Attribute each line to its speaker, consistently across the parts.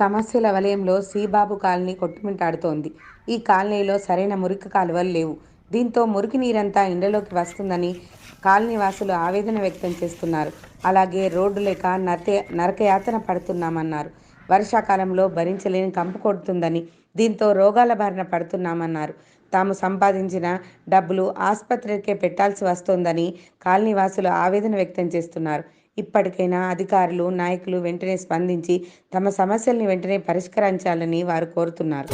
Speaker 1: సమస్యల వలయంలో శ్రీబాబు కాలనీ కొట్టుమిట్టాడుతోంది. ఈ కాలనీలో సరైన మురికి కాలువలు లేవు. దీంతో మురికి నీరంతా ఇండ్లలోకి వస్తుందని కాలనీ వాసులు ఆవేదన వ్యక్తం చేస్తున్నారు. అలాగే రోడ్డు లేక నరకయాతన పడుతున్నామన్నారు. వర్షాకాలంలో భరించలేని కంపు కొడుతుందని, దీంతో రోగాల బారిన పడుతున్నామన్నారు. తాము సంపాదించిన డబ్బులు ఆసుపత్రికే పెట్టాల్సి వస్తోందని కాలనీ వాసులు ఆవేదన వ్యక్తం చేస్తున్నారు. ఇప్పటికైనా అధికారులు, నాయకులు వెంటనే స్పందించి తమ సమస్యల్ని వెంటనే పరిష్కరించాలని వారు కోరుతున్నారు.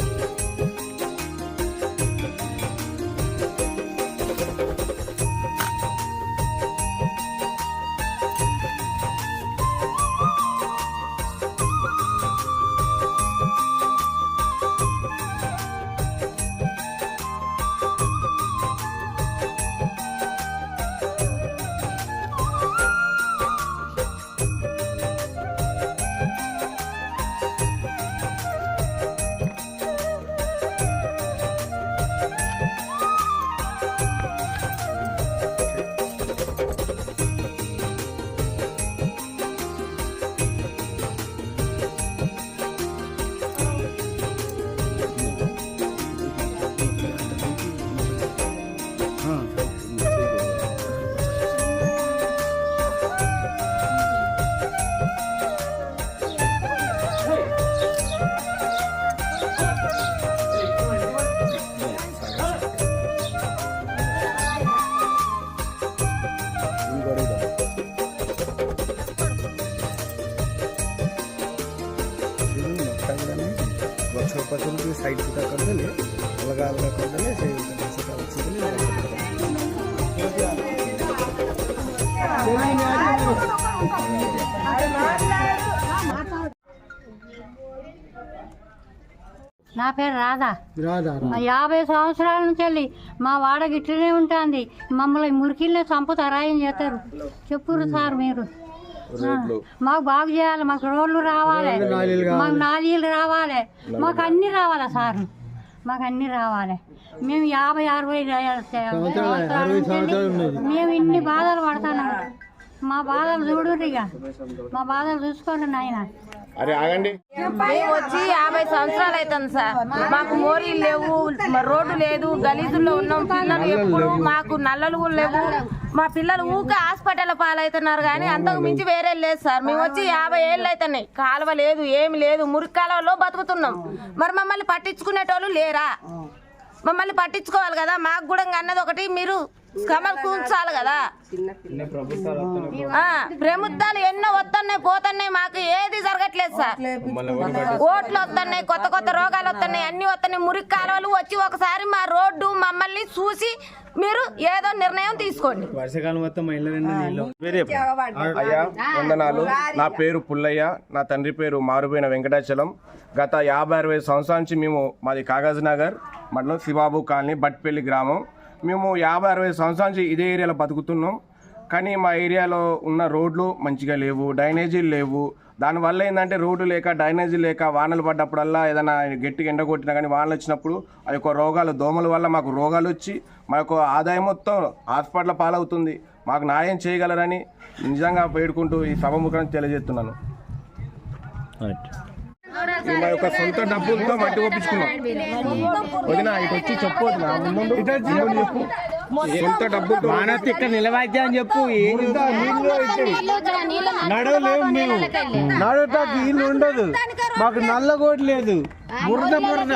Speaker 2: पसंद साइड सुधा कर देले अलग अलग कर देले से
Speaker 3: నా పేరు రాధా. 50 సంవత్సరాల నుంచి మా వాడ గిట్లనే ఉంటుంది. మమ్మల్ని మురికిళ్ళే చంపుతారా ఏం చేస్తారు చెప్పురు సార్ మీరు. మాకు బాగు చేయాలి, మాకు రోడ్లు రావాలి, మాకు నాలీలు రావాలి, మాకు అన్ని రావాలా సార్, మాకు అన్ని రావాలి. మేము 50-60 మేము ఇన్ని బాధలు పడుతున్నాం. మా బాధలు చూడుర్రు, ఇక మా బాధలు చూసుకోండి నాయన.
Speaker 4: మేము వచ్చి 50 సంవత్సరాలు అవుతుంది సార్. మాకు మోరీలు లేవు, రోడ్డు లేదు, గలీజుల్లో ఉన్నాం. పిల్లలు ఎప్పుడు మాకు నల్లలు కూడా లేవు. మా పిల్లలు ఊకే హాస్పిటల్ పాలవుతున్నారు, కానీ అంతకు మించి వేరే లేదు సార్. మేము వచ్చి 50 ఏళ్ళు అవుతున్నాయి. కాలువ లేదు, ఏమి లేదు, మురికి కాలువలో బతుకుతున్నాం. మరి మమ్మల్ని పట్టించుకునేటోళ్ళు లేరా? మమ్మల్ని పట్టించుకోవాలి కదా. మాకు కూడా అన్నది ఒకటి, మీరు కమలు కూర్చాలి కదా. ప్రభుత్వాలు ఎన్నో వస్తున్నాయి పోతున్నాయి, మాకు ఏది జరగట్లేదు సార్. ఓట్లు వస్తున్నాయి, కొత్త కొత్త రోగాలు వస్తున్నాయి, అన్ని వస్తున్నాయి. మురికి కాలువలు వచ్చి ఒకసారి మా రోడ్డు మమ్మల్ని చూసి మీరు ఏదో నిర్ణయం తీసుకోండి.
Speaker 5: అయ్యా వందనాలు. నా పేరు పుల్లయ్య, నా తండ్రి పేరు మారుబోయిన వెంకటాచలం. గత 50-60 సంవత్సరాల నుంచి మేము మాది కాగజ్ నగర్ మండలం శ్రీబాబు కాలనీ బట్పల్లి గ్రామం. మేము 50-60 సంవత్సరాల నుంచి ఇదే ఏరియాలో బతుకుతున్నాం. కానీ మా ఏరియాలో ఉన్న రోడ్లు మంచిగా లేవు, డ్రైనేజీలు లేవు. దానివల్ల ఏంటంటే రోడ్డు లేక, డ్రైనేజీ లేక, వానలు పడ్డప్పుడల్లా ఏదైనా గట్టిగా ఎండ కొట్టినా కానీ వానలు వచ్చినప్పుడు ఆ యొక్క రోగాలు, దోమల వల్ల మాకు రోగాలు వచ్చి మా యొక్క ఆదాయం మొత్తం హాస్పిటల్ పాలవుతుంది. మాకు న్యాయం చేయగలరని నిజంగా వేడుకుంటూ ఈ సభముఖాన్ని తెలియజేస్తున్నాను. మా యొక్క సొంత డబ్బులతో మట్టి ఒప్పించుకున్నాం. వదినా ఇటు వచ్చి చెప్పు, చెప్పు సొంత డబ్బులతో
Speaker 2: ఇక్కడ నిలవైతే అని చెప్పు. నడవలేము మేము, నడవటానికి ఇల్లు ఉండదు, మాకు నల్ల కోటి లేదు, బురద బురద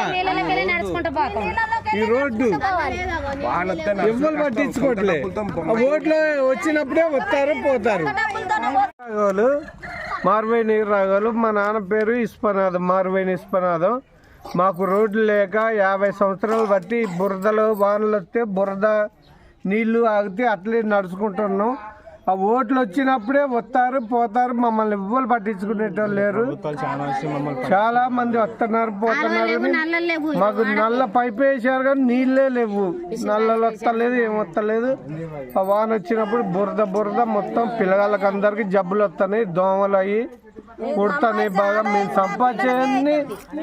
Speaker 2: ఈ రోడ్డు ఎవ్వరు పట్టించుకోవట్లే. ఓట్లు వచ్చినప్పుడే వస్తారు పోతారు. మార్వేణి నీరు రాగాలు. మా నాన్న పేరు ఇస్పనాథం, మార్వేణి ఇస్పనాథం. మాకు రోడ్లు లేక 50 సంవత్సరాలు బట్టి బురదలో వానలు వస్తే బురద నీళ్లు ఆగితే అట్లే నడుచుకుంటున్నాం. ఆ ఓట్లు వచ్చినప్పుడే వస్తారు పోతారు, మమ్మల్ని ఎవ్వరు పట్టించుకునేటోళ్ళు లేరు. చాలా మంది వస్తున్నారు పోతున్నారు. మాకు నల్ల పైప్ వేసారు కానీ నీళ్ళే లేవు, నల్లలు వస్తలేదు, ఏం వస్తలేదు. ఆ వాన వచ్చినప్పుడు బురద బురద మొత్తం పిల్లగాళ్ళకి అందరికి జబ్బులు వస్తున్నాయి, దోమలు అయ్యి కుడతాయి బాగా. మేము సంపాదించేది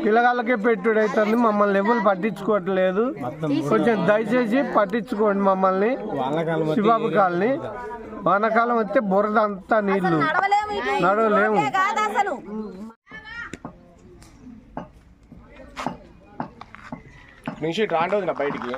Speaker 2: పిల్లగాళ్ళకే పెట్టుడు అవుతుంది, మమ్మల్ని ఎవరు పట్టించుకోవట్లేదు. కొంచెం దయచేసి పట్టించుకోండి మమ్మల్ని. శివాబు కాలనీ వానాకాలం వస్తే బురద అంతా నీళ్లు, నడవలేము.
Speaker 5: నుంచి రాండి వదిన బయటికి.